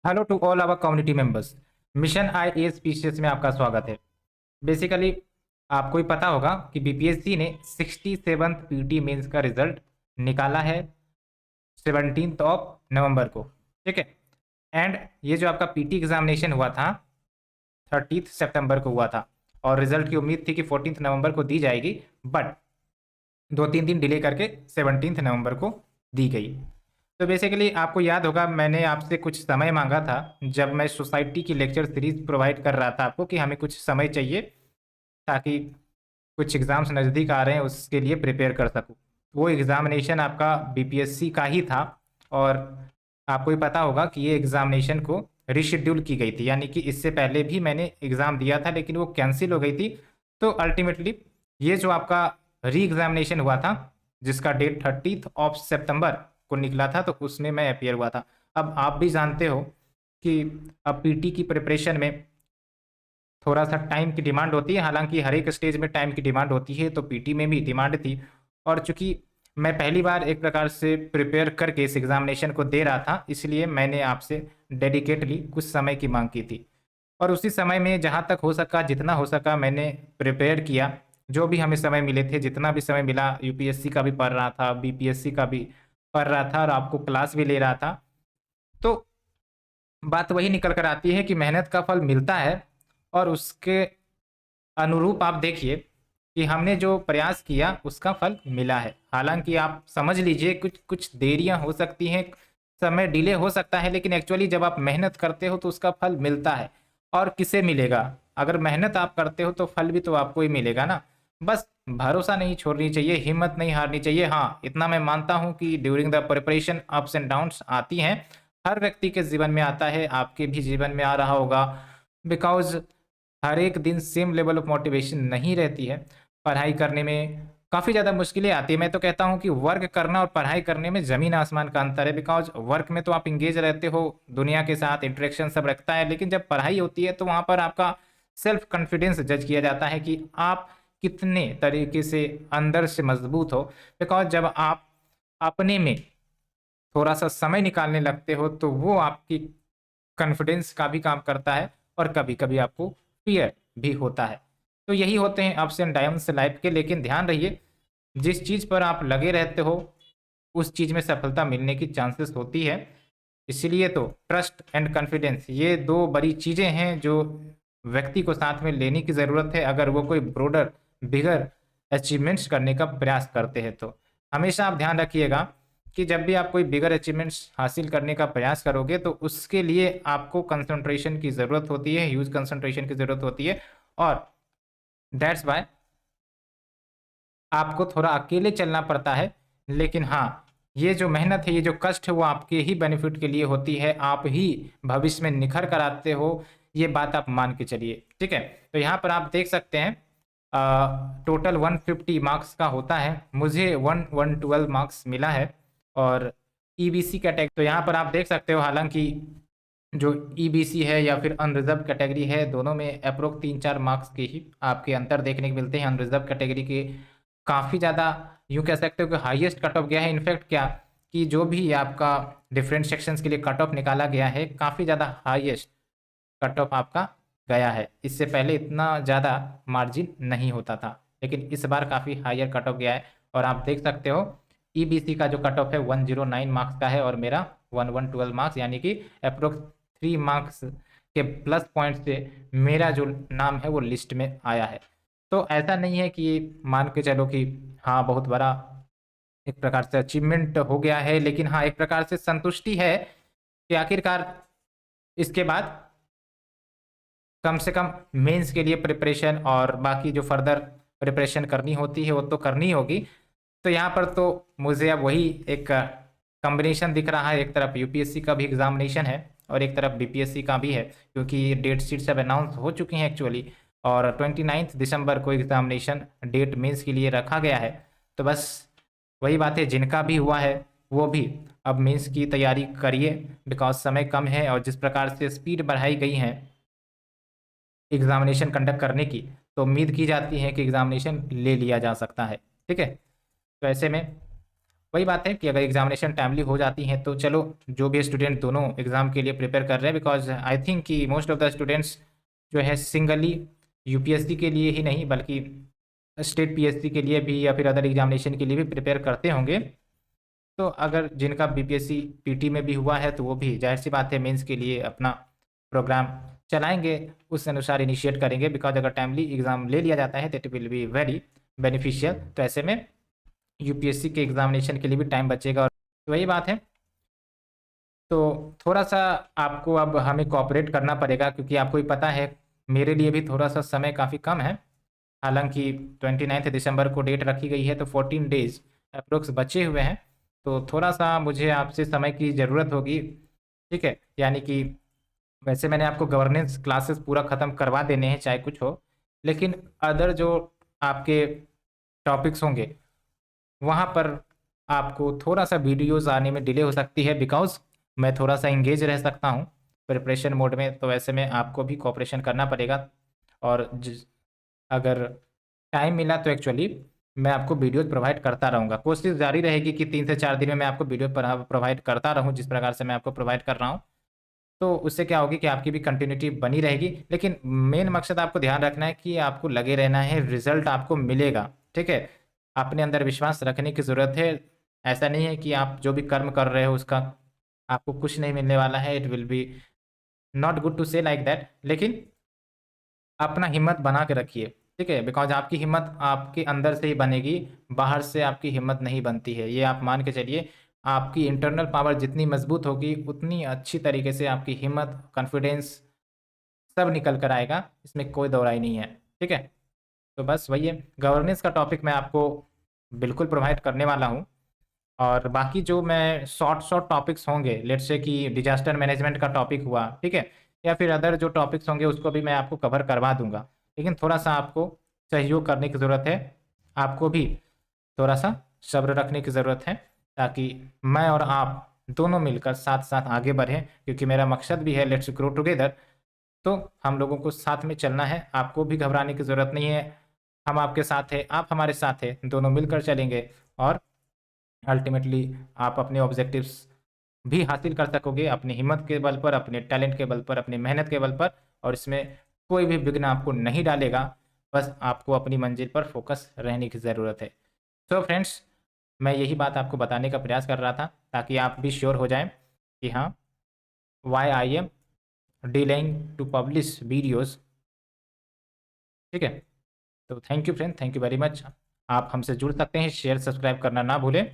Hello to all our community members. Mission IAS PCS में आपका स्वागत है। बेसिकली आपको ही पता होगा कि बीपीएससी ने 67th पीटी मेंस का रिजल्ट निकाला है 17th ऑफ नवंबर को। ठीक है। एंड ये जो आपका पीटी एग्जामिनेशन हुआ था 30th सितंबर को हुआ था और रिजल्ट की उम्मीद थी कि 14th नवंबर को दी जाएगी, बट 2-3 दिन डिले करके 17th नवंबर को दी गई। तो बेसिकली आपको याद होगा मैंने आपसे कुछ समय मांगा था जब मैं सोसाइटी की लेक्चर सीरीज प्रोवाइड कर रहा था आपको कि हमें कुछ समय चाहिए ताकि कुछ एग्ज़ाम्स नज़दीक आ रहे हैं उसके लिए प्रिपेयर कर सकूं। वो एग्ज़ामिनेशन आपका बीपीएससी का ही था और आपको ही पता होगा कि ये एग्ज़ामिनेशन को रिशेड्यूल की गई थी, यानी कि इससे पहले भी मैंने एग्ज़ाम दिया था लेकिन वो कैंसिल हो गई थी। तो अल्टीमेटली ये जो आपका री एग्ज़ामिनेशन हुआ था जिसका डेट 30th ऑफ सितंबर को निकला था, तो उसमें मैं अपियर हुआ था। अब आप भी जानते हो कि अब पीटी की प्रिपरेशन में थोड़ा सा टाइम की डिमांड होती है, हालांकि हर एक स्टेज में टाइम की डिमांड होती है, तो पीटी में भी डिमांड थी। और चूंकि मैं पहली बार एक प्रकार से प्रिपेयर करके इस एग्जामिनेशन को दे रहा था, इसलिए मैंने आपसे डेडिकेटली कुछ समय की मांग की थी और उसी समय में जहाँ तक हो सका जितना हो सका मैंने प्रिपेयर किया। जो भी हमें समय मिले थे, जितना भी समय मिला, यूपीएससी का भी पढ़ रहा था, बीपीएससी का भी पढ़ रहा था और आपको क्लास भी ले रहा था। तो बात वही निकल कर आती है कि मेहनत का फल मिलता है और उसके अनुरूप आप देखिए कि हमने जो प्रयास किया उसका फल मिला है। हालांकि आप समझ लीजिए कुछ कुछ देरियां हो सकती हैं, समय डिले हो सकता है, लेकिन एक्चुअली जब आप मेहनत करते हो तो उसका फल मिलता है। और किसे मिलेगा? अगर मेहनत आप करते हो तो फल भी तो आपको ही मिलेगा ना। बस भरोसा नहीं छोड़नी चाहिए, हिम्मत नहीं हारनी चाहिए। हाँ, इतना मैं मानता हूँ कि during the preparation ups and downs आती हैं, हर व्यक्ति के जीवन में आता है, आपके भी जीवन में आ रहा होगा। बिकॉज हर एक दिन सेम लेवल ऑफ मोटिवेशन नहीं रहती है। पढ़ाई करने में काफ़ी ज़्यादा मुश्किलें आती है। मैं तो कहता हूँ कि वर्क करना और पढ़ाई करने में ज़मीन आसमान का अंतर है। बिकॉज वर्क में तो आप इंगेज रहते हो, दुनिया के साथ इंटरेक्शन सब रखता है, लेकिन जब पढ़ाई होती है तो वहाँ पर आपका सेल्फ कॉन्फिडेंस जज किया जाता है कि आप कितने तरीके से अंदर से मजबूत हो। बिकॉज जब आप अपने में थोड़ा सा समय निकालने लगते हो तो वो आपकी कॉन्फिडेंस का भी काम करता है और कभी कभी आपको फियर भी होता है। तो यही होते हैं अप्स एंड डाउन्स लाइफ के। लेकिन ध्यान रहिए, जिस चीज़ पर आप लगे रहते हो उस चीज़ में सफलता मिलने की चांसेस होती है। इसीलिए तो ट्रस्ट एंड कॉन्फिडेंस ये दो बड़ी चीज़ें हैं जो व्यक्ति को साथ में लेने की ज़रूरत है अगर वो कोई ब्रोडर बिगर अचीवमेंट्स करने का प्रयास करते हैं। तो हमेशा आप ध्यान रखिएगा कि जब भी आप कोई बिगर अचीवमेंट्स हासिल करने का प्रयास करोगे तो उसके लिए आपको कंसंट्रेशन की ज़रूरत होती है, ह्यूज कंसंट्रेशन की ज़रूरत होती है। और दैट्स वाई आपको थोड़ा अकेले चलना पड़ता है। लेकिन हाँ, ये जो मेहनत है, ये जो कष्ट है, वो आपके ही बेनिफिट के लिए होती है, आप ही भविष्य में निखर कर आते हो। ये बात आप मान के चलिए, ठीक है। तो यहाँ पर आप देख सकते हैं टोटल 150 मार्क्स का होता है, मुझे 112 मार्क्स मिला है। और ईबीसी कैटेगरी तो यहाँ पर आप देख सकते हो, हालांकि जो ईबीसी है या फिर अनरिजर्व कैटेगरी है, दोनों में अप्रोक्स 3-4 मार्क्स के ही आपके अंतर देखने को मिलते हैं। अनरिजर्व कैटेगरी के काफ़ी ज़्यादा यूँ कह सकते हो कि हाईएस्ट कट ऑफ गया है। इनफैक्ट क्या कि जो भी आपका डिफरेंट सेक्शंस के लिए कट ऑफ निकाला गया है, काफ़ी ज़्यादा हाईएस्ट कट ऑफ आपका गया है। इससे पहले इतना ज़्यादा मार्जिन नहीं होता था, लेकिन इस बार काफ़ी हायर कट ऑफ गया है। और आप देख सकते हो ईबीसी का जो कट ऑफ है 109 मार्क्स का है और मेरा 1112 मार्क्स, यानी कि अप्रोक्स 3 मार्क्स के प्लस पॉइंट से मेरा जो नाम है वो लिस्ट में आया है। तो ऐसा नहीं है कि मान के चलो कि हाँ बहुत बड़ा एक प्रकार से अचीवमेंट हो गया है, लेकिन हाँ एक प्रकार से संतुष्टि है कि आखिरकार इसके बाद कम से कम मेंस के लिए प्रिपरेशन और बाकी जो फर्दर प्रिपरेशन करनी होती है वो तो करनी होगी। तो यहाँ पर तो मुझे अब वही एक कॉम्बिनेशन दिख रहा है, एक तरफ यूपीएससी का भी एग्जामिनेशन है और एक तरफ बीपीएससी का भी है, क्योंकि डेट शीट सब अनाउंस हो चुकी हैं एक्चुअली। और 29 दिसंबर को एग्जामिनेशन डेट मेंस के लिए रखा गया है। तो बस वही बात है, जिनका भी हुआ है वो भी अब मेंस की तैयारी करिए, बिकॉज समय कम है और जिस प्रकार से स्पीड बढ़ाई गई है एग्जामिनेशन कंडक्ट करने की, तो उम्मीद की जाती है कि एग्जामिनेशन ले लिया जा सकता है। ठीक है। तो ऐसे में वही बात है कि अगर एग्जामिनेशन टाइमली हो जाती हैं तो चलो, जो भी स्टूडेंट दोनों एग्ज़ाम के लिए प्रिपेयर कर रहे हैं, बिकॉज आई थिंक कि मोस्ट ऑफ द स्टूडेंट्स जो है सिंगली यूपीएससी के लिए ही नहीं बल्कि स्टेट पीएससी के लिए भी या फिर अदर एग्जामिनेशन के लिए भी प्रिपेयर करते होंगे। तो अगर जिनका बीपीएससी पीटी में भी हुआ है तो वो भी जाहिर सी बात है मेंस के लिए अपना प्रोग्राम चलाएंगे, उस अनुसार इनिशिएट करेंगे, बिकॉज अगर टाइमली एग्ज़ाम ले लिया जाता है तो it will be very beneficial. तो ऐसे में यूपीएससी के एग्जामिनेशन के लिए भी टाइम बचेगा। और वही बात है, तो थोड़ा सा आपको अब हमें कोऑपरेट करना पड़ेगा, क्योंकि आपको ही पता है मेरे लिए भी थोड़ा सा समय काफ़ी कम है। हालांकि 29 दिसंबर को डेट रखी गई है तो 14 डेज अप्रोक्स बचे हुए हैं। तो थोड़ा सा मुझे आपसे समय की ज़रूरत होगी, ठीक है। यानी कि वैसे मैंने आपको गवर्नेंस क्लासेस पूरा ख़त्म करवा देने हैं चाहे कुछ हो, लेकिन अदर जो आपके टॉपिक्स होंगे वहाँ पर आपको थोड़ा सा वीडियोज़ आने में डिले हो सकती है, बिकॉज मैं थोड़ा सा इंगेज रह सकता हूँ प्रिपरेशन मोड में। तो ऐसे में आपको भी कोऑपरेशन करना पड़ेगा। और अगर टाइम मिला तो एक्चुअली मैं आपको वीडियोज़ प्रोवाइड करता रहूँगा। कोशिश जारी रहेगी कि 3 से 4 दिन में मैं आपको वीडियो प्रोवाइड करता रहूँ जिस प्रकार से मैं आपको प्रोवाइड कर रहा हूँ। तो उससे क्या होगी कि आपकी भी कंटिन्यूटी बनी रहेगी। लेकिन मेन मकसद आपको ध्यान रखना है कि आपको लगे रहना है, रिजल्ट आपको मिलेगा, ठीक है। अपने अंदर विश्वास रखने की ज़रूरत है। ऐसा नहीं है कि आप जो भी कर्म कर रहे हो उसका आपको कुछ नहीं मिलने वाला है। It will be not good to say like that, लेकिन अपना हिम्मत बना के रखिए, ठीक है। बिकॉज आपकी हिम्मत आपके अंदर से ही बनेगी, बाहर से आपकी हिम्मत नहीं बनती है, ये आप मान के चलिए। आपकी इंटरनल पावर जितनी मजबूत होगी उतनी अच्छी तरीके से आपकी हिम्मत, कॉन्फिडेंस सब निकल कर आएगा, इसमें कोई दो राय नहीं है, ठीक है। तो बस वही है, गवर्नेंस का टॉपिक मैं आपको बिल्कुल प्रोवाइड करने वाला हूँ। और बाकी जो मैं शॉर्ट शॉर्ट टॉपिक्स होंगे, लेट्स से कि डिजास्टर मैनेजमेंट का टॉपिक हुआ, ठीक है, या फिर अदर जो टॉपिक्स होंगे उसको भी मैं आपको कवर करवा दूंगा। लेकिन थोड़ा सा आपको सहयोग करने की ज़रूरत है, आपको भी थोड़ा सा सब्र रखने की ज़रूरत है, ताकि मैं और आप दोनों मिलकर साथ साथ आगे बढ़ें, क्योंकि मेरा मकसद भी है लेट्स ग्रो टुगेदर। तो हम लोगों को साथ में चलना है, आपको भी घबराने की ज़रूरत नहीं है। हम आपके साथ हैं, आप हमारे साथ हैं, दोनों मिलकर चलेंगे और अल्टीमेटली आप अपने ऑब्जेक्टिव्स भी हासिल कर सकोगे, अपनी हिम्मत के बल पर, अपने टैलेंट के बल पर, अपनी मेहनत के बल पर। और इसमें कोई भी विघ्न आपको नहीं डालेगा, बस आपको अपनी मंजिल पर फोकस रहने की ज़रूरत है। तो फ्रेंड्स, मैं यही बात आपको बताने का प्रयास कर रहा था, ताकि आप भी श्योर हो जाएं कि हाँ, why I am delaying to publish videos, ठीक है। तो thank you friend, thank you very much. आप हमसे जुड़ सकते हैं, शेयर सब्सक्राइब करना ना भूलें।